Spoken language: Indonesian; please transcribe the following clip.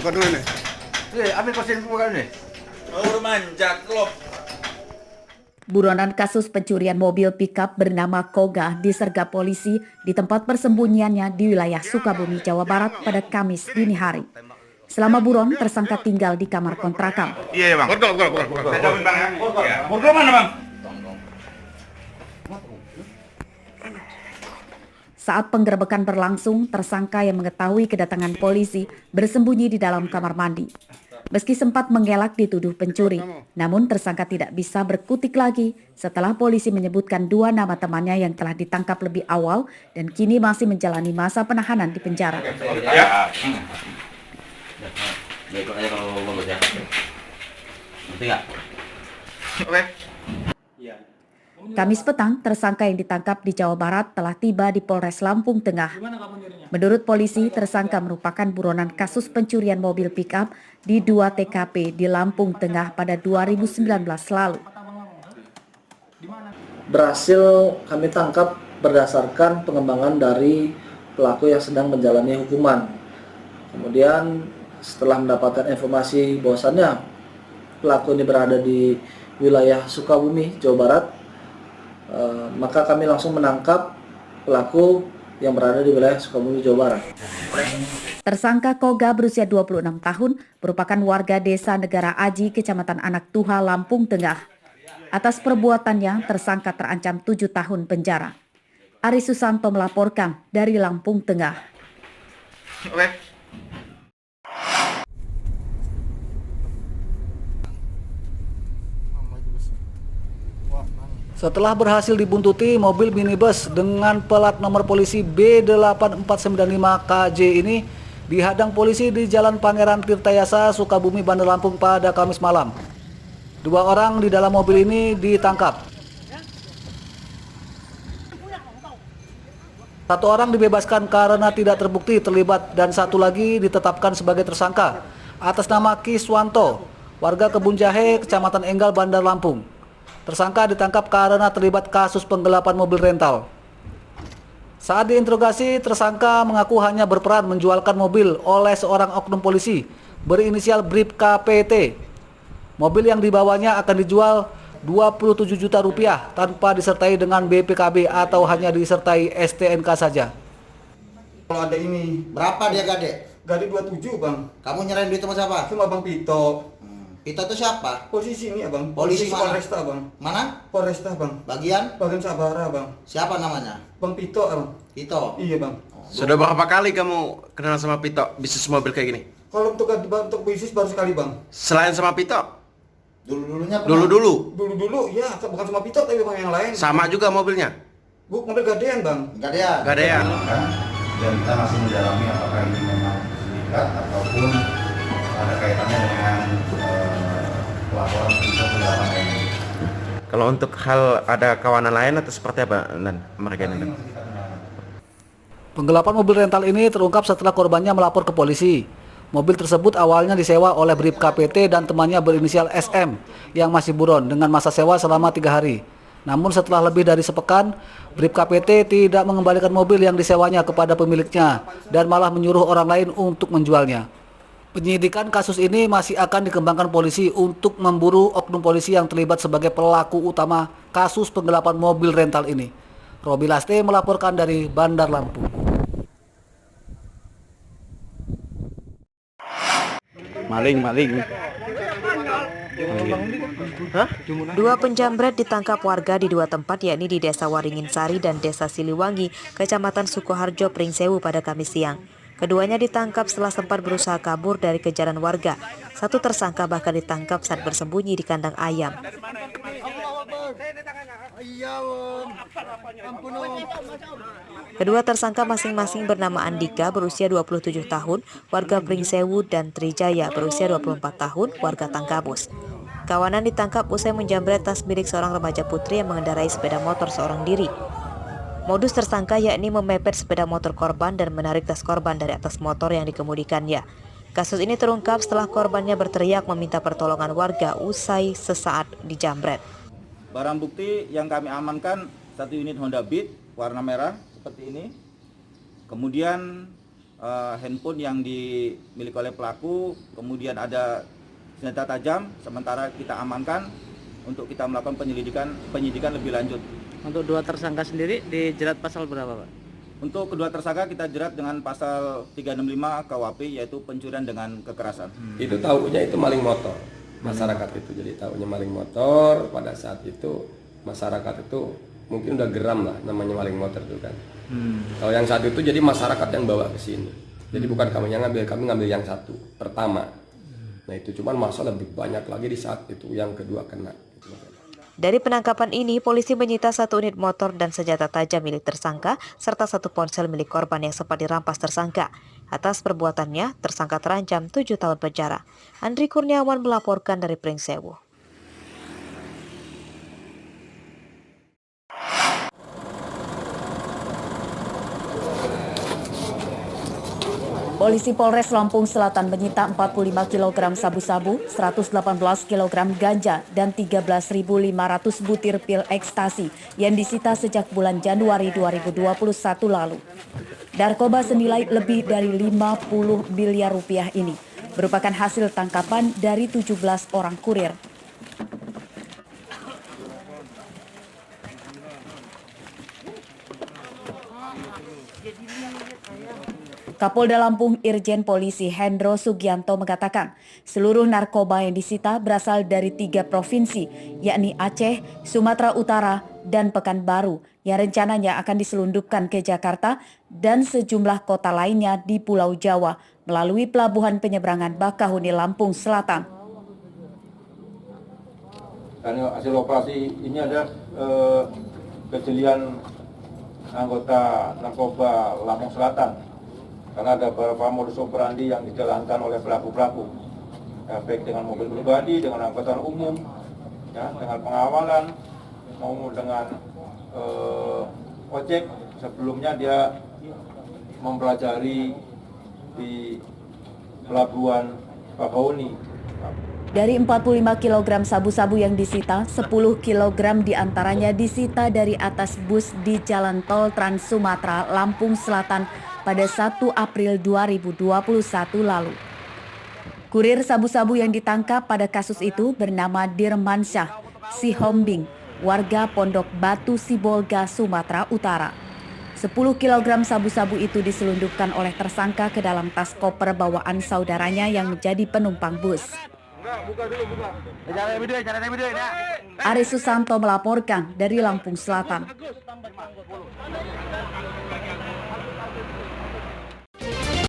Buka dulu nih. Ambil kosin bukan nih. Oh, manjak loh. Buronan kasus pencurian mobil pickup bernama Koga disergap polisi di tempat persembunyiannya di wilayah Sukabumi, Jawa Barat pada Kamis dini hari. Selama buron, tersangka tinggal di kamar kontrakan. Iya, Bang. Borgol. Saya jawabin, Bang, ya. Borgol mana, Bang? Saat penggerebekan berlangsung, tersangka yang mengetahui kedatangan polisi bersembunyi di dalam kamar mandi. Meski sempat mengelak dituduh pencuri, namun tersangka tidak bisa berkutik lagi setelah polisi menyebutkan 2 nama temannya yang telah ditangkap lebih awal dan kini masih menjalani masa penahanan di penjara. Ya. Ya ikut aja kalau bagus ya. Ngerti nggak? Oke. Kamis petang, tersangka yang ditangkap di Jawa Barat telah tiba di Polres Lampung Tengah. Menurut polisi, tersangka merupakan buronan kasus pencurian mobil pickup di 2 TKP di Lampung Tengah pada 2019 lalu. Berhasil kami tangkap berdasarkan pengembangan dari pelaku yang sedang menjalani hukuman. Kemudian setelah mendapatkan informasi bahwasannya pelaku ini berada di wilayah Sukabumi, Jawa Barat, maka kami langsung menangkap pelaku yang berada di wilayah Sukabumi, Jawa Barat. Tersangka Koga berusia 26 tahun merupakan warga desa Negara Aji, Kecamatan Anak Tuha, Lampung Tengah. Atas perbuatannya, tersangka terancam 7 tahun penjara. Ari Susanto melaporkan dari Lampung Tengah. Oke. Setelah berhasil dibuntuti, mobil minibus dengan plat nomor polisi B8495KJ ini dihadang polisi di Jalan Pangeran Tirtayasa, Sukabumi, Bandar Lampung pada Kamis malam. 2 orang di dalam mobil ini ditangkap. 1 orang dibebaskan karena tidak terbukti terlibat dan 1 lagi ditetapkan sebagai tersangka atas nama Kiswanto, warga Kebun Jahe, Kecamatan Enggal, Bandar Lampung. Tersangka ditangkap karena terlibat kasus penggelapan mobil rental. Saat diinterogasi, tersangka mengaku hanya berperan menjualkan mobil oleh seorang oknum polisi berinisial Brib KPT. Mobil yang dibawanya akan dijual 27 juta rupiah tanpa disertai dengan BPKB atau hanya disertai STNK saja. Kalau ada ini, Berapa dia gade? gade 27, Bang. Kamu nyerahin duit sama siapa? Sama Bang Pito. Itu tuh siapa? Posisi ini, Abang. Polisi mana? Polresta, Bang. Mana? Polresta, Bang. Bagian? Bagian Sabara, Bang. Siapa namanya? Bang Pito, Abang. Pito. Iya, Bang. Sudah berapa kali kamu kenal sama Pito bisnis mobil kayak gini? Kalau untuk bisnis baru sekali, Bang. Selain sama Pito? Dulu-dulunya pernah? Dulu-dulu? Dulu-dulu, ya. Bukan sama Pito, tapi Bang yang lain. Sama juga mobilnya? Bu, mobil gadean, Bang. Gadean. Gadean. Dan kita masih mendalami apakah ini memang sindikat ataupun ada kaitannya dengan pelaporan penggelapan ini. Kalau untuk hal ada kawanan lain atau seperti apa mereka ini? Penggelapan mobil rental ini terungkap setelah korbannya melapor ke polisi. Mobil tersebut awalnya disewa oleh Brib KPT dan temannya berinisial SM yang masih buron dengan masa sewa selama 3 hari. Namun setelah lebih dari sepekan, Brib KPT tidak mengembalikan mobil yang disewanya kepada pemiliknya dan malah menyuruh orang lain untuk menjualnya. Penyidikan kasus ini masih akan dikembangkan polisi untuk memburu oknum polisi yang terlibat sebagai pelaku utama kasus penggelapan mobil rental ini. Robi Laste melaporkan dari Bandar Lampung. Maling. Hah? 2 penjamret ditangkap warga di 2 tempat, yakni di Desa Waringin Sari dan Desa Siliwangi, Kecamatan Sukoharjo, Pringsewu pada Kamis siang. Keduanya ditangkap setelah sempat berusaha kabur dari kejaran warga. 1 tersangka bahkan ditangkap saat bersembunyi di kandang ayam. Kedua tersangka masing-masing bernama Andika berusia 27 tahun, warga Pringsewu, dan Trijaya berusia 24 tahun, warga Tangkabus. Kawanan ditangkap usai menjamret tas milik seorang remaja putri yang mengendarai sepeda motor seorang diri. Modus tersangka yakni memepet sepeda motor korban dan menarik tas korban dari atas motor yang dikemudikannya. Kasus ini terungkap setelah korbannya berteriak meminta pertolongan warga usai sesaat dijamret. Barang bukti yang kami amankan 1 unit Honda Beat warna merah seperti ini. Kemudian handphone yang dimiliki oleh pelaku, kemudian ada senjata tajam, sementara kita amankan untuk kita melakukan penyidikan lebih lanjut. Untuk dua tersangka sendiri dijerat pasal berapa, Pak? Untuk kedua tersangka kita jerat dengan pasal 365 KUHP, yaitu pencurian dengan kekerasan. Itu tahunya itu maling motor. Masyarakat itu jadi tahunya maling motor. Pada saat itu masyarakat itu mungkin udah geram lah namanya maling motor itu kan. Kalau yang satu itu jadi masyarakat yang bawa ke sini. Jadi bukan kami yang ngambil, kami ngambil yang satu pertama. Nah itu cuman masa lebih banyak lagi di saat itu yang kedua kena. Dari penangkapan ini, polisi menyita 1 unit motor dan senjata tajam milik tersangka, serta 1 ponsel milik korban yang sempat dirampas tersangka. Atas perbuatannya, tersangka terancam 7 tahun penjara. Andri Kurniawan melaporkan dari Pringsewu. Polisi Polres Lampung Selatan menyita 45 kg sabu-sabu, 118 kg ganja, dan 13.500 butir pil ekstasi yang disita sejak bulan Januari 2021 lalu. Narkoba senilai lebih dari 50 miliar rupiah ini merupakan hasil tangkapan dari 17 orang kurir. Kapolda Lampung Irjen Polisi Hendro Sugianto mengatakan seluruh narkoba yang disita berasal dari 3 provinsi, yakni Aceh, Sumatera Utara, dan Pekanbaru, yang rencananya akan diselundupkan ke Jakarta dan sejumlah kota lainnya di Pulau Jawa melalui pelabuhan penyeberangan Bakahuni, Lampung Selatan. Dan hasil operasi ini ada kejelian anggota narkoba Lampung Selatan. Karena ada beberapa modus operandi yang dijalankan oleh pelaku-pelaku, baik dengan mobil pribadi, dengan angkutan umum, ya, dengan pengawalan, maupun dengan ojek. Sebelumnya dia mempelajari di pelabuhan Bakahuni. Dari 45 kg sabu-sabu yang disita, 10 kg diantaranya disita dari atas bus di Jalan Tol Trans Sumatera, Lampung Selatan pada 1 April 2021 lalu. Kurir sabu-sabu yang ditangkap pada kasus itu bernama Dirmansyah Sihombing, warga Pondok Batu Sibolga, Sumatera Utara. 10 kg sabu-sabu itu diselundupkan oleh tersangka ke dalam tas koper bawaan saudaranya yang menjadi penumpang bus. Aris Susanto melaporkan dari Lampung Selatan.